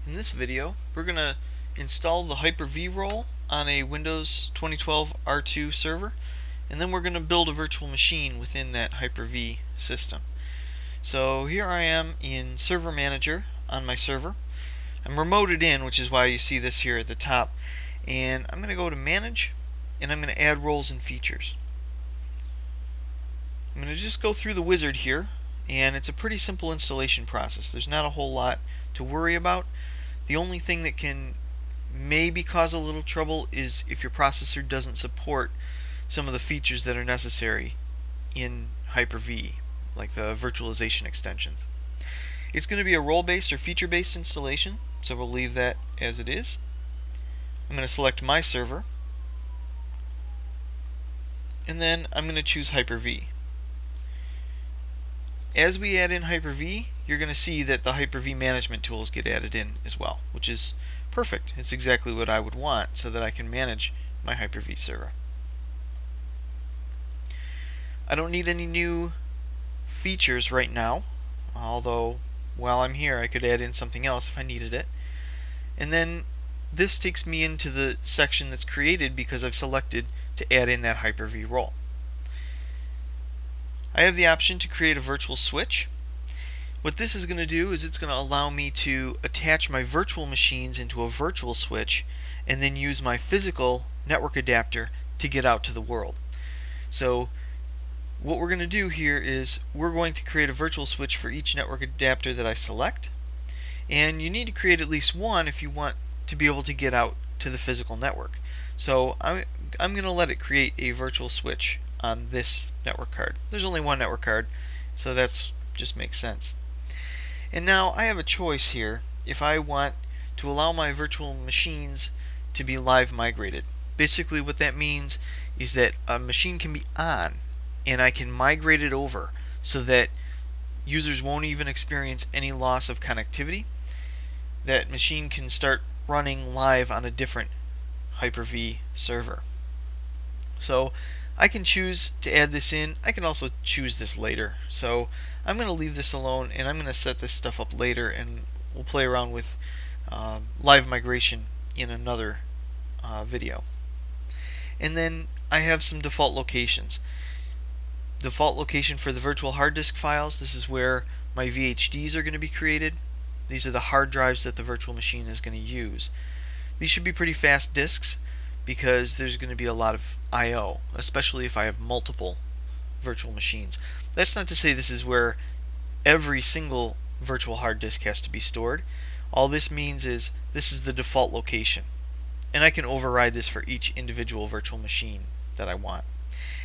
In this video, we're going to install the HyperV role on a Windows 2012 R2 server, and then we're going to build a virtual machine within that HyperV system. So here I am in Server Manager on my server. I'm remoted in, which is why you see this here at the top, and I'm going to go to Manage, and I'm going to add roles and features. I'm going to just go through the wizard here, and it's a pretty simple installation process. There's not a whole lot to worry about. The only thing that can maybe cause a little trouble is if your processor doesn't support some of the features that are necessary in Hyper-V, like the virtualization extensions. It's going to be a role-based or feature-based installation, so we'll leave that as it is. I'm going to select my server, and then I'm going to choose Hyper-V. As we add in Hyper-V, you're going to see that the Hyper-V management tools get added in as well, which is perfect. It's exactly what I would want so that I can manage my Hyper-V server. I don't need any new features right now, although while I'm here I could add in something else if I needed it. And then this takes me into the section that's created because I've selected to add in that Hyper-V role. I have the option to create a virtual switch. What this is going to do is it's going to allow me to attach my virtual machines into a virtual switch and then use my physical network adapter to get out to the world. So what we're going to do here is we're going to create a virtual switch for each network adapter that I select, and you need to create at least one if you want to be able to get out to the physical network. So I'm going to let it create a virtual switch on this network card. There's only one network card, so that's just makes sense. And now I have a choice here if I want to allow my virtual machines to be live migrated. Basically what that means is that a machine can be on and I can migrate it over so that users won't even experience any loss of connectivity. That machine can start running live on a different Hyper-V server. So I can choose to add this in. I can also choose this later. So I'm going to leave this alone, and I'm going to set this stuff up later, and we'll play around with live migration in another video. And then I have some default locations. Default location for the virtual hard disk files. This is where my VHDs are going to be created. These are the hard drives that the virtual machine is going to use. These should be pretty fast disks because there's going to be a lot of I/O, especially if I have multiple virtual machines. That's not to say this is where every single virtual hard disk has to be stored. All this means is this is the default location, and I can override this for each individual virtual machine that I want.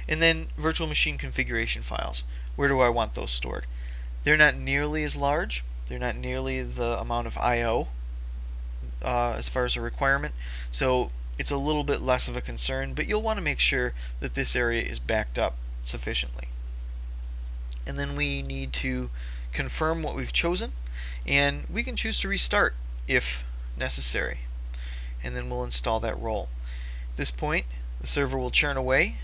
And then virtual machine configuration files. Where do I want those stored? They're not nearly as large. They're not nearly the amount of I/O as far as a requirement. So it's a little bit less of a concern, but you'll want to make sure that this area is backed up sufficiently. And then we need to confirm what we've chosen, and we can choose to restart if necessary. And then we'll install that role. At this point, the server will churn away,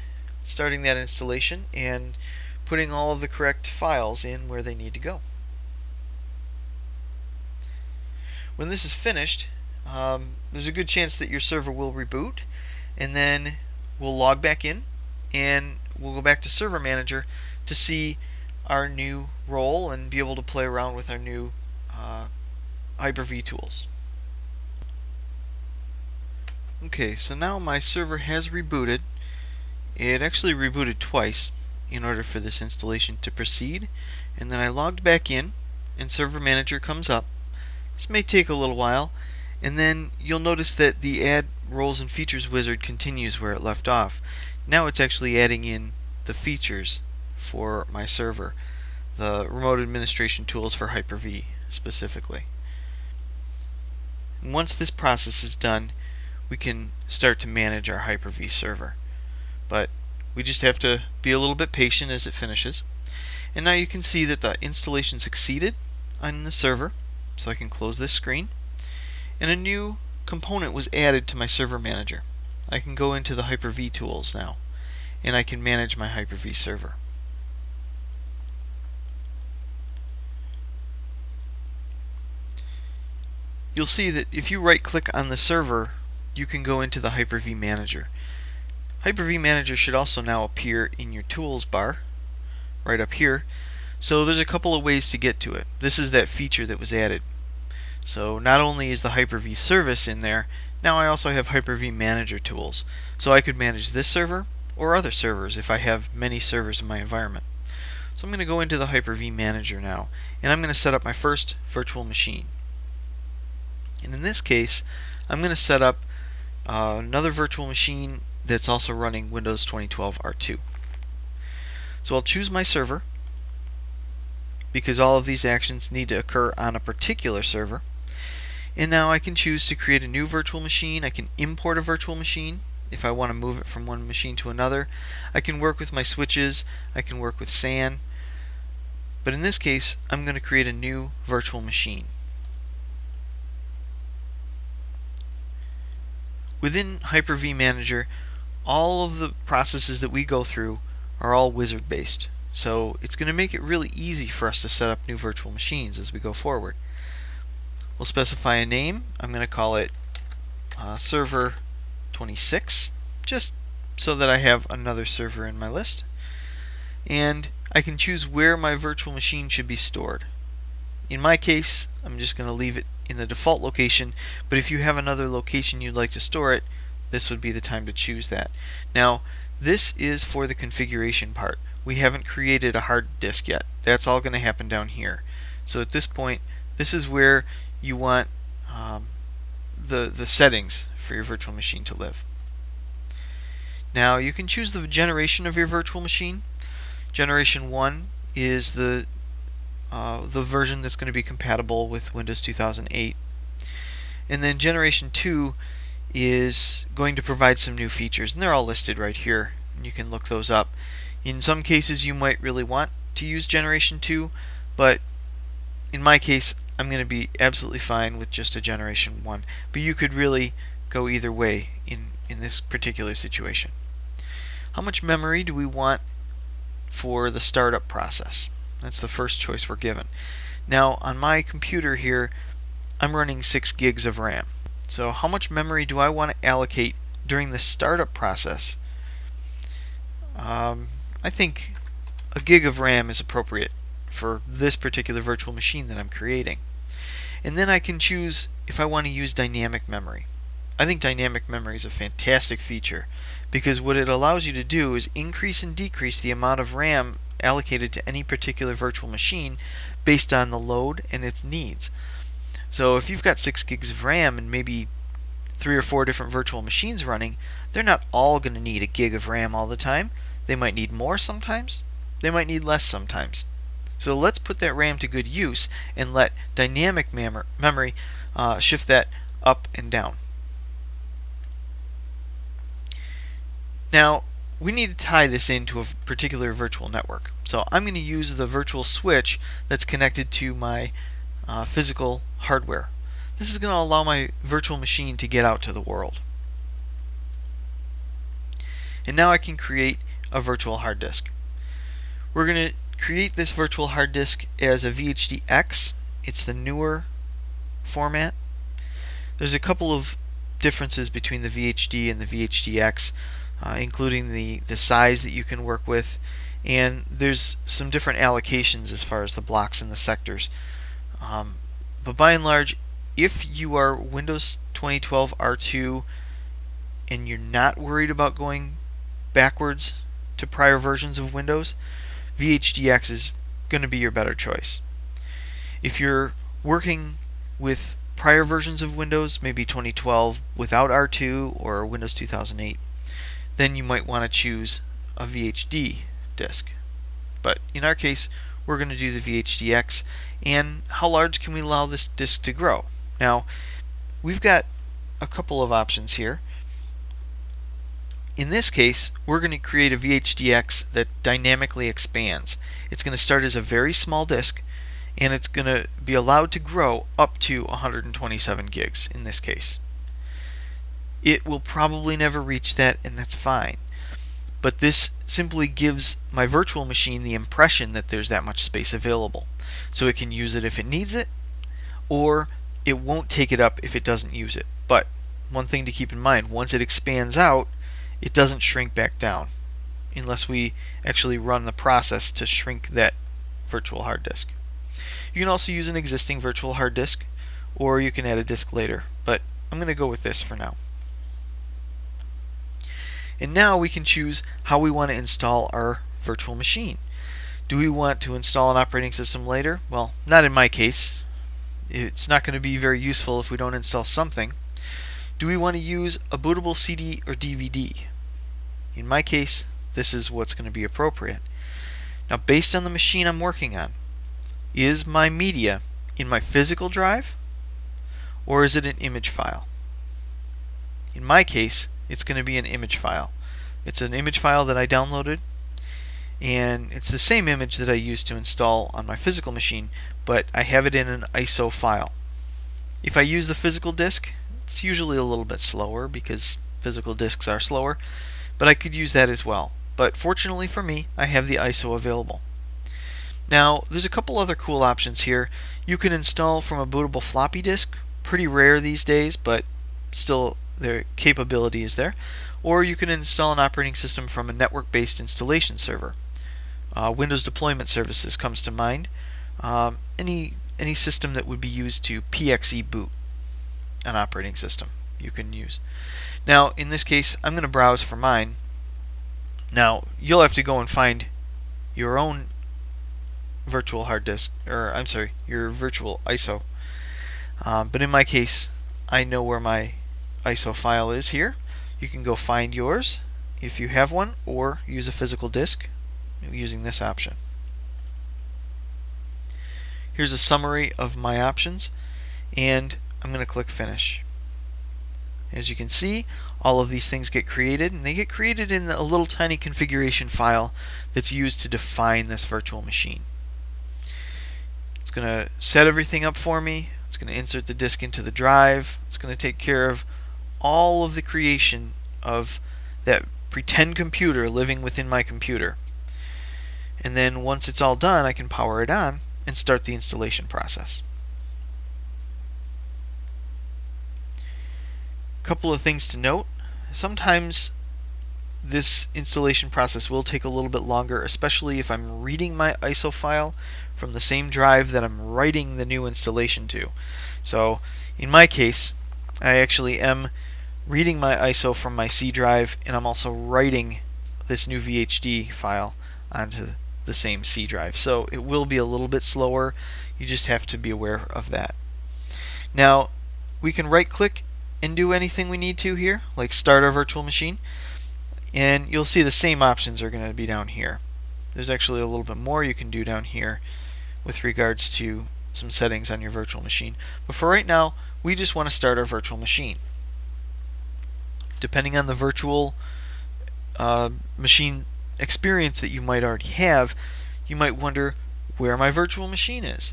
starting that installation and putting all of the correct files in where they need to go. When this is finished, there's a good chance that your server will reboot, and then we'll log back in and we'll go back to Server Manager to see our new role and be able to play around with our new Hyper-V tools. Okay, so now my server has rebooted. It actually rebooted twice in order for this installation to proceed, and then I logged back in and Server Manager comes up. This may take a little while, and then you'll notice that the Add Roles and Features wizard continues where it left off. Now it's actually adding in the features for my server, the remote administration tools for Hyper-V specifically. And once this process is done, we can start to manage our Hyper-V server. But we just have to be a little bit patient as it finishes. And now you can see that the installation succeeded on the server, so I can close this screen. And a new component was added to my Server Manager. I can go into the Hyper-V tools now, and I can manage my Hyper-V server. you'll see that if you right click on the server, you can go into the HyperV Manager. HyperV Manager should also now appear in your tools bar right up here. So there's a couple of ways to get to it. This is that feature that was added. So not only is the Hyper-V service in there, now I also have Hyper-V Manager tools. So I could manage this server or other servers if I have many servers in my environment. So I'm going to go into the Hyper-V Manager now, and I'm going to set up my first virtual machine. And in this case, I'm going to set up another virtual machine that's also running Windows 2012 R2. So I'll choose my server, because all of these actions need to occur on a particular server. And now I can choose to create a new virtual machine. I can import a virtual machine if I want to move it from one machine to another. I can work with my switches. I can work with SAN. But in this case, I'm going to create a new virtual machine. Within Hyper-V Manager, all of the processes that we go through are all wizard based. So it's going to make it really easy for us to set up new virtual machines as we go forward. We'll specify a name. I'm going to call it server 26, just so that I have another server in my list. And I can choose where my virtual machine should be stored. In my case, I'm just going to leave it in the default location, but if you have another location you'd like to store it, this would be the time to choose that. Now, this is for the configuration part. We haven't created a hard disk yet. That's all going to happen down here. So at this point, this is where you want the settings for your virtual machine to live. Now you can choose the generation of your virtual machine. Generation 1 is the version that's going to be compatible with Windows 2008. And then Generation 2 is going to provide some new features, and they're all listed right here, and you can look those up. In some cases you might really want to use Generation 2, but in my case I'm going to be absolutely fine with just a Generation 1. But you could really go either way in this particular situation. How much memory do we want for the startup process? That's the first choice we're given. Now on my computer here, I'm running 6 gigs of RAM. So how much memory do I want to allocate during the startup process? I think a gig of RAM is appropriate for this particular virtual machine that I'm creating. And then I can choose if I want to use dynamic memory. I think dynamic memory is a fantastic feature because what it allows you to do is increase and decrease the amount of RAM allocated to any particular virtual machine based on the load and its needs. So if you've got 6 gigs of RAM and maybe 3 or 4 different virtual machines running, they're not all going to need a gig of RAM all the time. They might need more sometimes. They might need less sometimes. So let's put that RAM to good use and let dynamic memory shift that up and down. Now we need to tie this into a particular virtual network. So I'm going to use the virtual switch that's connected to my physical hardware. This is going to allow my virtual machine to get out to the world. And now I can create a virtual hard disk. We're going to create this virtual hard disk as a VHDX. It's the newer format. There's a couple of differences between the VHD and the VHDX, including the size that you can work with, and there's some different allocations as far as the blocks and the sectors. But by and large, if you are Windows 2012 R2 and you're not worried about going backwards to prior versions of Windows, VHDX is going to be your better choice. If you're working with prior versions of Windows, maybe 2012 without R2 or Windows 2008, then you might want to choose a VHD disk. But in our case, we're going to do the VHDX. And how large can we allow this disk to grow? Now, we've got a couple of options here. In this case, we're going to create a VHDX that dynamically expands. It's going to start as a very small disk, and it's going to be allowed to grow up to 127 gigs in this case. It will probably never reach that, and that's fine. But this simply gives my virtual machine the impression that there's that much space available. So it can use it if it needs it, or it won't take it up if it doesn't use it. But one thing to keep in mind, once it expands out, it doesn't shrink back down unless we actually run the process to shrink that virtual hard disk. You can also use an existing virtual hard disk, or you can add a disk later, but I'm going to go with this for now. And now we can choose how we want to install our virtual machine. Do we want to install an operating system later? Well, not in my case. It's not going to be very useful if we don't install something. Do we want to use a bootable CD or DVD? In my case, this is what's going to be appropriate. Now, based on the machine I'm working on, is my media in my physical drive or is it an image file? In my case, it's going to be an image file. It's an image file that I downloaded, and it's the same image that I used to install on my physical machine, but I have it in an ISO file. If I use the physical disk, it's usually a little bit slower because physical disks are slower, but I could use that as well. But fortunately for me, I have the ISO available. Now, there's a couple other cool options here. You can install from a bootable floppy disk, pretty rare these days, but still their capability is there. Or you can install an operating system from a network-based installation server. Windows Deployment Services comes to mind. Any system that would be used to PXE boot an operating system you can use. Now, in this case, I'm going to browse for mine. Now, you'll have to go and find your own virtual hard disk, or I'm sorry, your virtual ISO. But in my case, I know where my ISO file is here. You can go find yours if you have one, or use a physical disk using this option. Here's a summary of my options, and I'm going to click Finish. As you can see, all of these things get created, and they get created in a little tiny configuration file that's used to define this virtual machine. It's going to set everything up for me. It's going to insert the disk into the drive. It's going to take care of all of the creation of that pretend computer living within my computer. And then once it's all done, I can power it on and start the installation process. A couple of things to note. Sometimes this installation process will take a little bit longer, especially if I'm reading my ISO file from the same drive that I'm writing the new installation to. So in my case, I actually am reading my ISO from my C drive, and I'm also writing this new VHD file onto the same C drive. So it will be a little bit slower. You just have to be aware of that. Now, we can right click and do anything we need to here, like start our virtual machine, and you'll see the same options are going to be down here. There's actually a little bit more you can do down here with regards to some settings on your virtual machine. But for right now, we just want to start our virtual machine. Depending on the virtual machine experience that you might already have, you might wonder where my virtual machine is.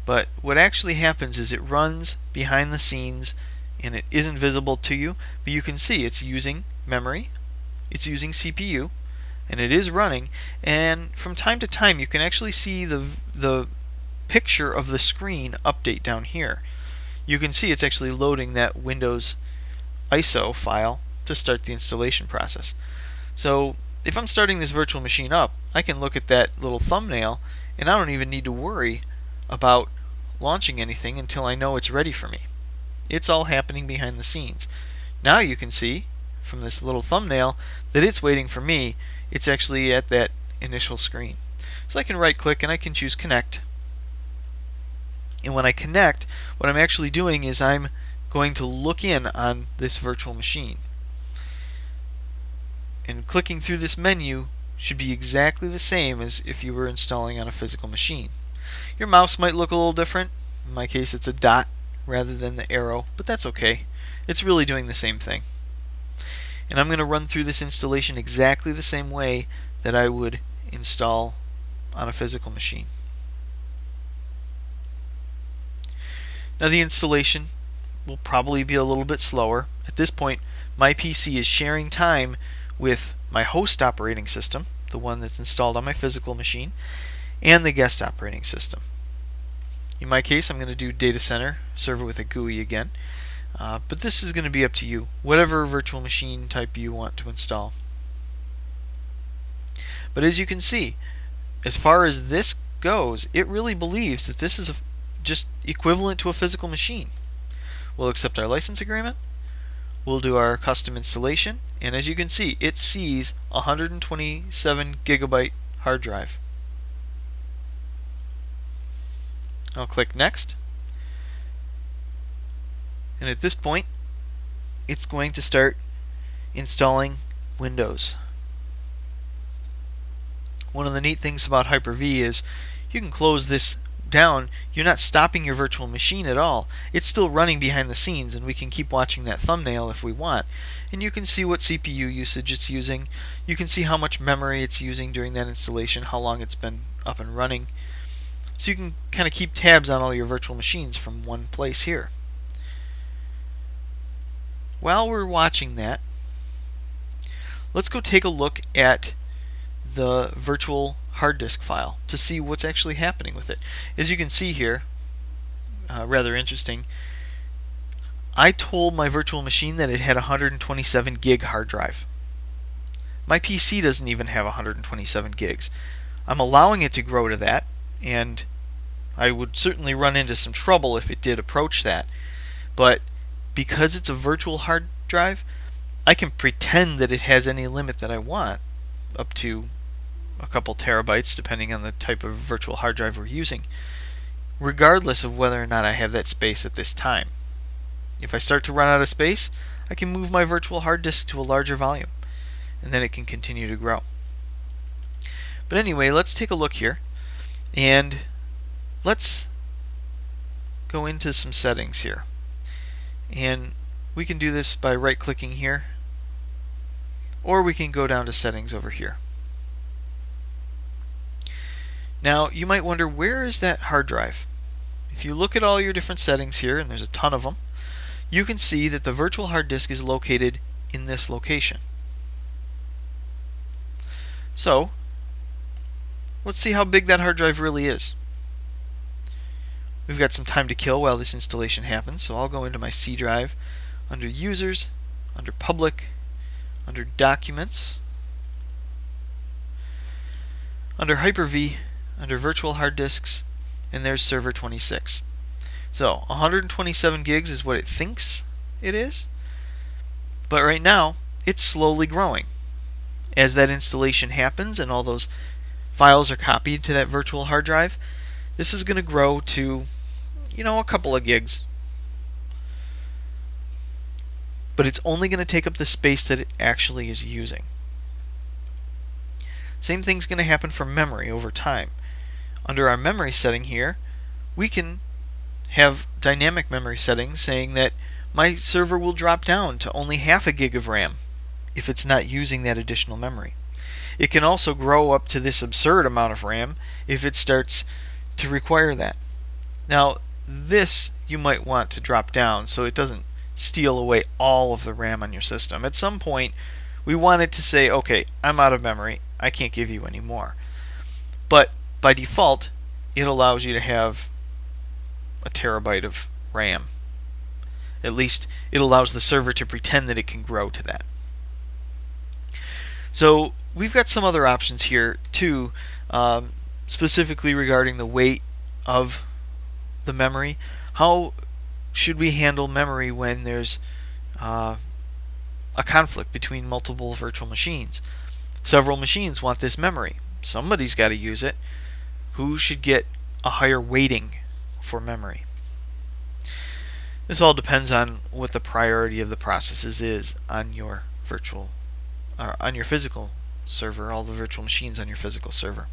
But what actually happens is it runs behind the scenes and it isn't visible to you, but you can see it's using memory, it's using CPU, and it is running, and from time to time you can actually see the picture of the screen update down here. You can see it's actually loading that Windows ISO file to start the installation process. So if I'm starting this virtual machine up, I can look at that little thumbnail and I don't even need to worry about launching anything until I know it's ready for me. It's all happening behind the scenes. Now you can see from this little thumbnail that it's waiting for me. It's actually at that initial screen. So I can right click and I can choose Connect. And when I connect, what I'm actually doing is I'm going to look in on this virtual machine. And clicking through this menu should be exactly the same as if you were installing on a physical machine. Your mouse might look a little different. In my case, it's a dot rather than the arrow, but that's okay. It's really doing the same thing. And I'm going to run through this installation exactly the same way that I would install on a physical machine. Now the installation will probably be a little bit slower. At this point, my PC is sharing time with my host operating system, the one that's installed on my physical machine, and the guest operating system. In my case, I'm going to do data center server with a GUI again. But this is going to be up to you, whatever virtual machine type you want to install. But as you can see, as far as this goes, it really believes that this is just equivalent to a physical machine. We'll accept our license agreement, we'll do our custom installation, and as you can see, it sees a 127 gigabyte hard drive. I'll click next, and at this point it's going to start installing Windows. One of the neat things about HyperV is you can close this down. You're not stopping your virtual machine at all. It's still running behind the scenes, and we can keep watching that thumbnail if we want. And you can see what CPU usage it's using. You can see how much memory it's using during that installation, how long it's been up and running. So you can kind of keep tabs on all your virtual machines from one place here. While we're watching that, let's go take a look at the virtual hard disk file to see what's actually happening with it. As you can see here, rather interesting, I told my virtual machine that it had a 127 gig hard drive. My PC doesn't even have 127 gigs. I'm allowing it to grow to that, and I would certainly run into some trouble if it did approach that. But because it's a virtual hard drive, I can pretend that it has any limit that I want, up to a couple terabytes depending on the type of virtual hard drive we're using, regardless of whether or not I have that space at this time. If I start to run out of space, I can move my virtual hard disk to a larger volume, and then it can continue to grow. But anyway, let's take a look here, and let's go into some settings here. And we can do this by right-clicking here, or we can go down to settings over here. Now, you might wonder, where is that hard drive? If you look at all your different settings here, and there's a ton of them, you can see that the virtual hard disk is located in this location. So, let's see how big that hard drive really is. We've got some time to kill while this installation happens, so I'll go into my C drive, under Users, under Public, under Documents, under HyperV, under Virtual Hard Disks, and there's Server 26. So 127 gigs is what it thinks it is, but right now it's slowly growing. As that installation happens and all those files are copied to that virtual hard drive, this is going to grow to, a couple of gigs. But it's only going to take up the space that it actually is using. Same thing's going to happen for memory over time. Under our memory setting here, we can have dynamic memory settings saying that my server will drop down to only half a gig of RAM if it's not using that additional memory. It can also grow up to this absurd amount of RAM if it starts to require that. Now, this you might want to drop down so it doesn't steal away all of the RAM on your system. At some point, we want it to say, okay, I'm out of memory, I can't give you any more. But by default, it allows you to have a terabyte of RAM. At least it allows the server to pretend that it can grow to that. So we've got some other options here too, specifically regarding the weight of the memory. How should we handle memory when there's a conflict between multiple virtual machines? Several machines want this memory. Somebody's got to use it. Who should get a higher weighting for memory? This all depends on what the priority of the processes is on your physical server, all the virtual machines on your physical server.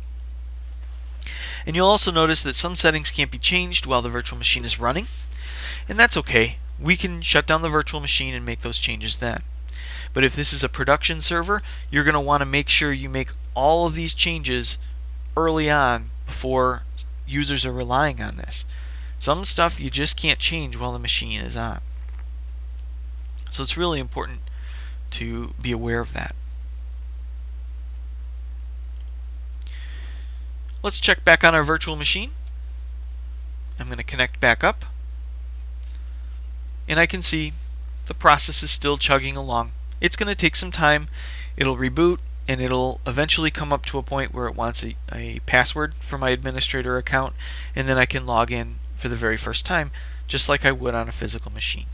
And you'll also notice that some settings can't be changed while the virtual machine is running, and that's okay. We can shut down the virtual machine and make those changes then. But if this is a production server, you're going to want to make sure you make all of these changes early on before users are relying on this. Some stuff you just can't change while the machine is on. So it's really important to be aware of that. Let's check back on our virtual machine. I'm going to connect back up, and I can see the process is still chugging along. It's going to take some time. It'll reboot, and it'll eventually come up to a point where it wants a password for my administrator account, and then I can log in for the very first time, just like I would on a physical machine.